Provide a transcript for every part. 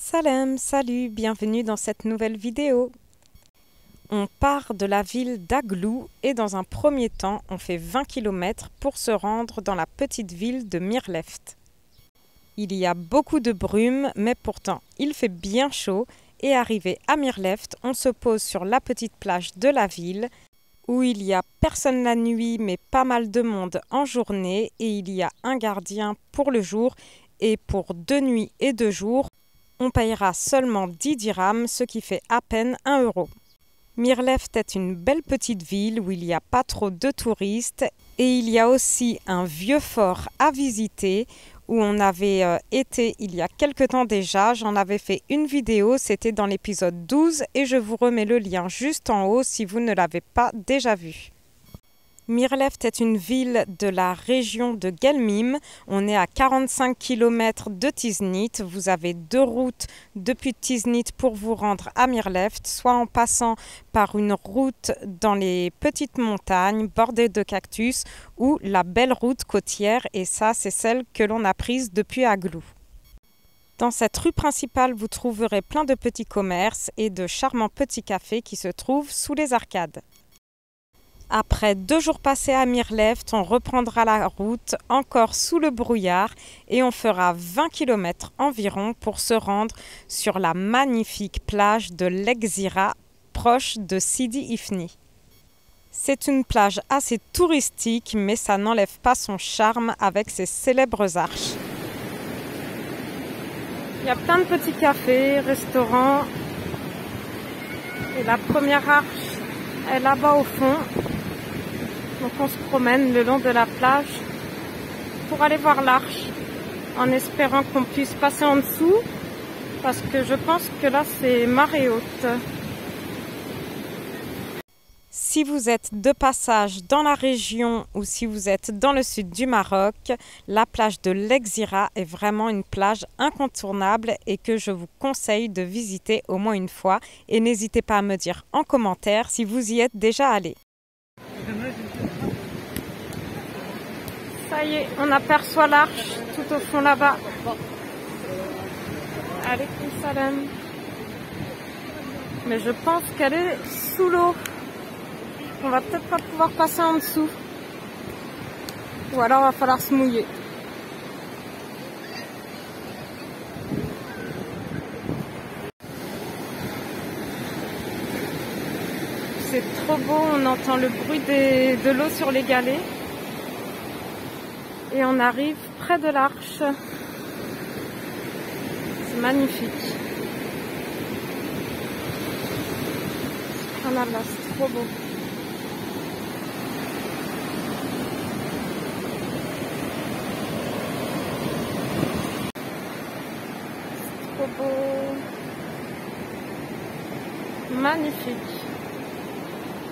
Salam, salut, bienvenue dans cette nouvelle vidéo. On part de la ville d'Aglou et dans un premier temps, on fait 20 km pour se rendre dans la petite ville de Mirleft. Il y a beaucoup de brume, mais pourtant il fait bien chaud et arrivé à Mirleft, on se pose sur la petite plage de la ville où il y a personne la nuit mais pas mal de monde en journée et il y a un gardien pour le jour et pour 2 nuits et 2 jours, on payera seulement 10 dirhams, ce qui fait à peine 1 euro. Mirleft est une belle petite ville où il n'y a pas trop de touristes et il y a aussi un vieux fort à visiter où on avait été il y a quelque temps déjà. J'en avais fait une vidéo, c'était dans l'épisode 12 et je vous remets le lien juste en haut si vous ne l'avez pas déjà vu. Mirleft est une ville de la région de Guelmim. On est à 45 km de Tiznit. Vous avez 2 routes depuis Tiznit pour vous rendre à Mirleft, soit en passant par une route dans les petites montagnes bordées de cactus ou la belle route côtière, et ça c'est celle que l'on a prise depuis Aglou. Dans cette rue principale, vous trouverez plein de petits commerces et de charmants petits cafés qui se trouvent sous les arcades. Après 2 jours passés à Mirleft, on reprendra la route encore sous le brouillard et on fera 20 km environ pour se rendre sur la magnifique plage de Lexira, proche de Sidi Ifni. C'est une plage assez touristique, mais ça n'enlève pas son charme avec ses célèbres arches. Il y a plein de petits cafés, restaurants. Et la première arche est là-bas au fond. Donc on se promène le long de la plage pour aller voir l'arche en espérant qu'on puisse passer en dessous parce que je pense que là c'est marée haute. Si vous êtes de passage dans la région ou si vous êtes dans le sud du Maroc, la plage de Lexira est vraiment une plage incontournable et que je vous conseille de visiter au moins une fois. Et n'hésitez pas à me dire en commentaire si vous y êtes déjà allé. Ça y est, on aperçoit l'arche tout au fond là-bas. Alaykoum salam. Mais je pense qu'elle est sous l'eau. On va peut-être pas pouvoir passer en dessous. Ou alors il va falloir se mouiller. C'est trop beau, on entend le bruit de l'eau sur les galets. Et on arrive près de l'arche. C'est magnifique. Oh là là, c'est trop beau. C'est trop beau. Magnifique.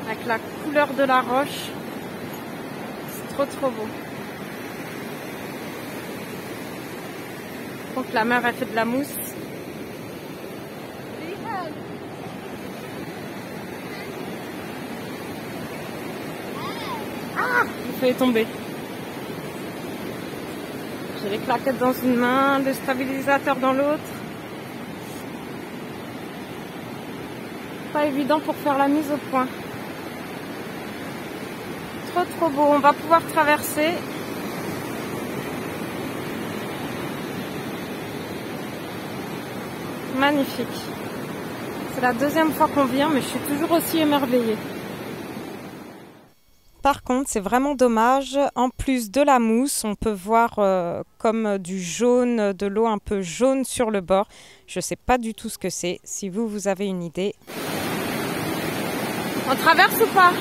Avec la couleur de la roche. C'est trop beau. Donc la mer elle fait de la mousse. Ah, il fallait tomber. J'ai les claquettes dans une main, le stabilisateur dans l'autre. Pas évident pour faire la mise au point. Trop beau, on va pouvoir traverser. Magnifique. C'est la 2e fois qu'on vient, mais je suis toujours aussi émerveillée. Par contre, c'est vraiment dommage. En plus de la mousse, on peut voir comme du jaune, de l'eau un peu jaune sur le bord. Je ne sais pas du tout ce que c'est. Si vous avez une idée. On traverse ou pas?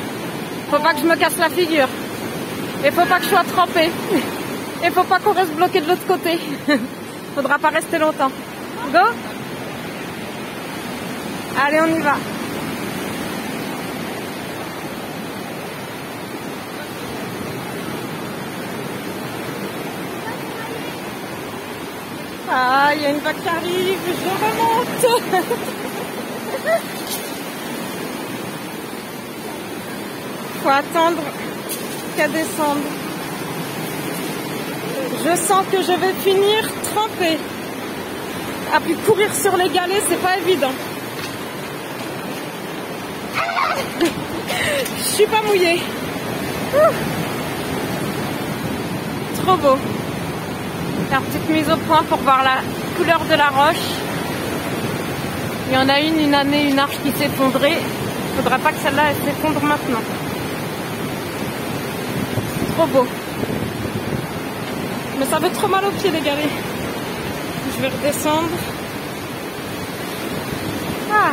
Faut pas que je me casse la figure. Et faut pas que je sois trempée. Et faut pas qu'on reste bloqué de l'autre côté. Faudra pas rester longtemps. Go! Allez, on y va. Ah, il y a une vague qui arrive, je remonte. Faut attendre qu'elle descende. Je sens que je vais finir trempée. Ah, puis courir sur les galets, c'est pas évident. Je suis pas mouillée. Trop beau. Faire petite mise au point pour voir la couleur de la roche. Il y en a une année, une arche qui s'est effondrée. Il faudra pas que celle-là elle s'effondre maintenant. Trop beau. Mais ça fait trop mal aux pieds les galets. Je vais redescendre. Ah,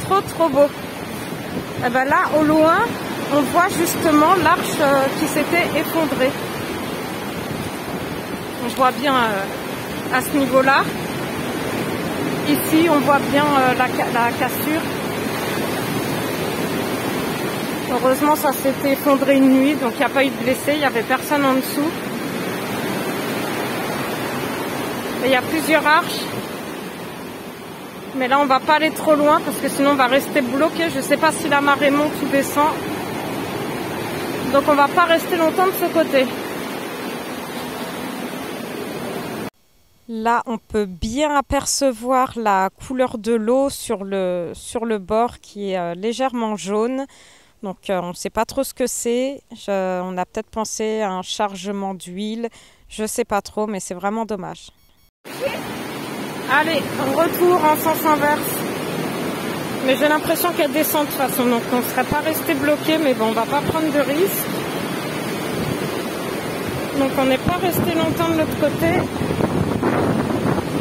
trop beau. Et ben là, au loin, on voit justement l'arche qui s'était effondrée. Je vois bien à ce niveau-là. Ici, on voit bien la cassure. Heureusement, ça s'était effondré une nuit, donc il n'y a pas eu de blessés, il n'y avait personne en dessous. Et il y a plusieurs arches. Mais là, on va pas aller trop loin parce que sinon on va rester bloqué. Je ne sais pas si la marée monte ou descend. Donc on va pas rester longtemps de ce côté. Là, on peut bien apercevoir la couleur de l'eau sur le bord qui est légèrement jaune. Donc on ne sait pas trop ce que c'est. On a peut-être pensé à un chargement d'huile. Je ne sais pas trop, mais c'est vraiment dommage. Allez, retour en sens inverse. Mais j'ai l'impression qu'elle descend de toute façon, donc on ne serait pas resté bloqué, mais bon, on va pas prendre de risque. Donc on n'est pas resté longtemps de l'autre côté.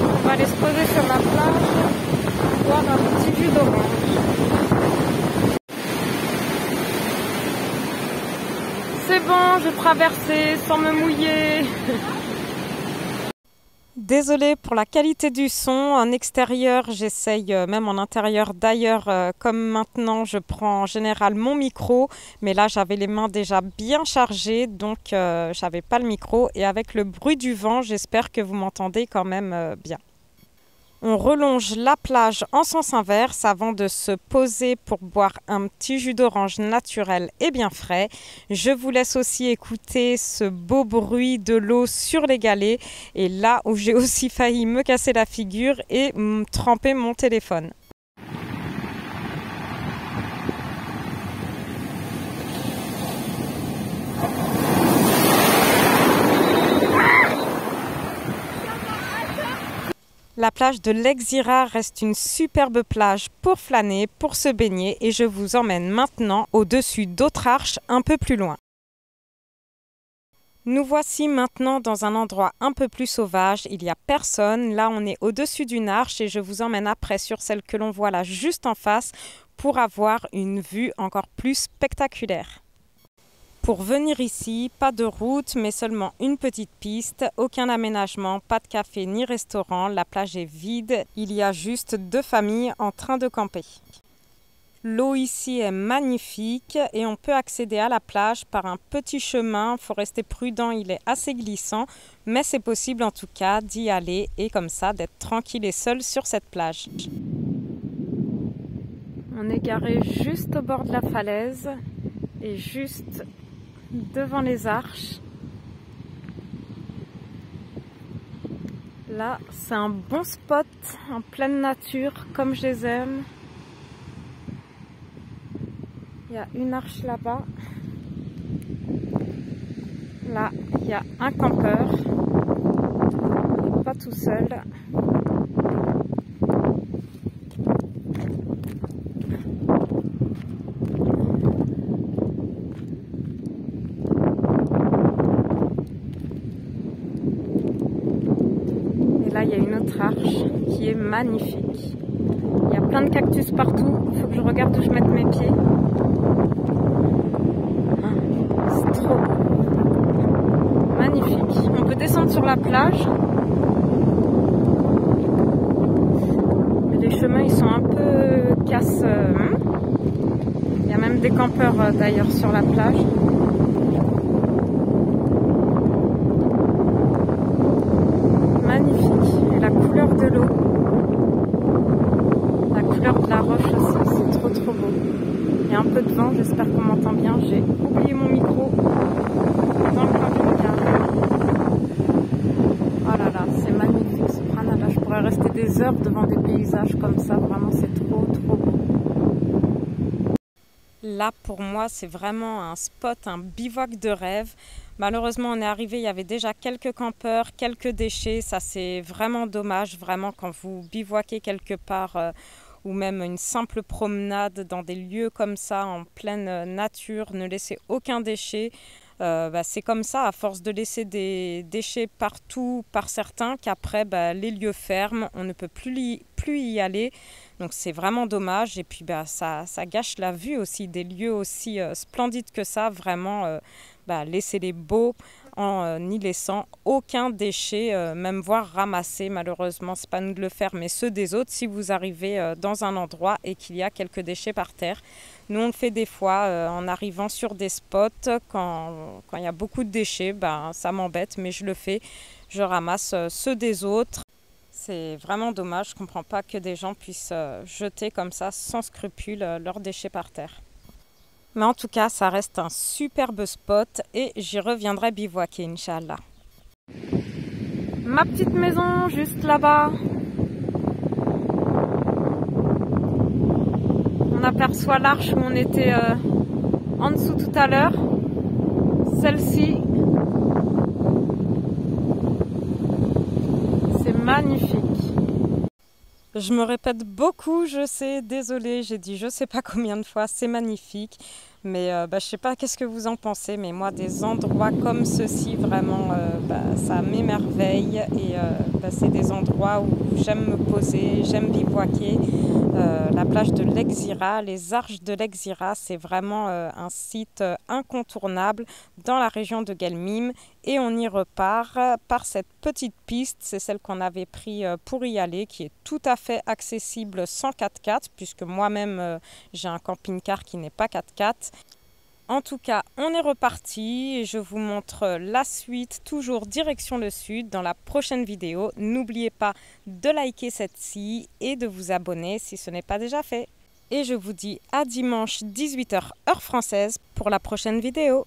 On va aller se poser sur la plage, boire un petit jus d'orange. C'est bon, je traversais sans me mouiller. Désolée pour la qualité du son. En extérieur, j'essaye, même en intérieur d'ailleurs, comme maintenant, je prends en général mon micro. Mais là, j'avais les mains déjà bien chargées, donc j'avais pas le micro. Et avec le bruit du vent, j'espère que vous m'entendez quand même bien. On relonge la plage en sens inverse avant de se poser pour boire un petit jus d'orange naturel et bien frais. Je vous laisse aussi écouter ce beau bruit de l'eau sur les galets et là où j'ai aussi failli me casser la figure et tremper mon téléphone. La plage de l'Exira reste une superbe plage pour flâner, pour se baigner et je vous emmène maintenant au-dessus d'autres arches un peu plus loin. Nous voici maintenant dans un endroit un peu plus sauvage, il n'y a personne. Là on est au-dessus d'une arche et je vous emmène après sur celle que l'on voit là juste en face pour avoir une vue encore plus spectaculaire. Pour venir ici, pas de route, mais seulement une petite piste, aucun aménagement, pas de café ni restaurant, la plage est vide, il y a juste 2 familles en train de camper. L'eau ici est magnifique et on peut accéder à la plage par un petit chemin, il faut rester prudent, il est assez glissant, mais c'est possible en tout cas d'y aller et comme ça d'être tranquille et seul sur cette plage. On est garé juste au bord de la falaise et juste devant les arches. Là, c'est un bon spot en pleine nature, comme je les aime. Il y a une arche là-bas. Là, il y a un campeur. Il n'est pas tout seul. Là, il y a une autre arche qui est magnifique. Il y a plein de cactus partout. Il faut que je regarde où je mette mes pieds. C'est trop beau. Magnifique. On peut descendre sur la plage. Mais les chemins, ils sont un peu casse. Il y a même des campeurs d'ailleurs sur la plage. Magnifique. Et la couleur de l'eau, la couleur de la roche aussi, c'est trop beau. Il y a un peu de vent, j'espère qu'on m'entend bien. J'ai oublié mon micro dans le camping-car. Oh là là, c'est magnifique, subhanallah. rester des heures devant des paysages comme ça. Vraiment, c'est trop, trop beau. Là, pour moi, c'est vraiment un spot, un bivouac de rêve. Malheureusement, on est arrivé, il y avait déjà quelques campeurs, quelques déchets. Ça, c'est vraiment dommage, vraiment, quand vous bivouaquez quelque part ou même une simple promenade dans des lieux comme ça, en pleine nature, ne laissez aucun déchet. C'est comme ça, à force de laisser des déchets partout par certains, qu'après les lieux ferment, on ne peut plus y aller. Donc c'est vraiment dommage et puis ça gâche la vue aussi, des lieux aussi splendides que ça, vraiment laissez-les beaux en n'y laissant aucun déchet, même voire ramasser. Malheureusement, c'est pas nous de le faire, mais ceux des autres, si vous arrivez dans un endroit et qu'il y a quelques déchets par terre. Nous, on le fait des fois en arrivant sur des spots, quand il y a beaucoup de déchets, ça m'embête, mais je le fais. Je ramasse ceux des autres. C'est vraiment dommage, je ne comprends pas que des gens puissent jeter comme ça, sans scrupule, leurs déchets par terre. Mais en tout cas, ça reste un superbe spot et j'y reviendrai bivouaquer, Inch'Allah. Ma petite maison, juste là-bas. On aperçoit l'arche où on était en dessous tout à l'heure. Celle-ci, c'est magnifique. Je me répète beaucoup, je sais, désolée, j'ai dit je sais pas combien de fois, c'est magnifique. Mais je sais pas qu'est-ce que vous en pensez, mais moi des endroits comme ceux-ci, vraiment, ça m'émerveille. Et c'est des endroits où j'aime me poser, j'aime bivouaquer. La plage de l'Exira, les Arches de l'Exira, c'est vraiment un site incontournable dans la région de Guelmim. Et on y repart par cette petite piste, c'est celle qu'on avait pris pour y aller, qui est tout à fait accessible sans 4x4, puisque moi-même j'ai un camping-car qui n'est pas 4x4. En tout cas, on est reparti et je vous montre la suite, toujours direction le sud, dans la prochaine vidéo. N'oubliez pas de liker celle-ci et de vous abonner si ce n'est pas déjà fait. Et je vous dis à dimanche 18h heure française pour la prochaine vidéo.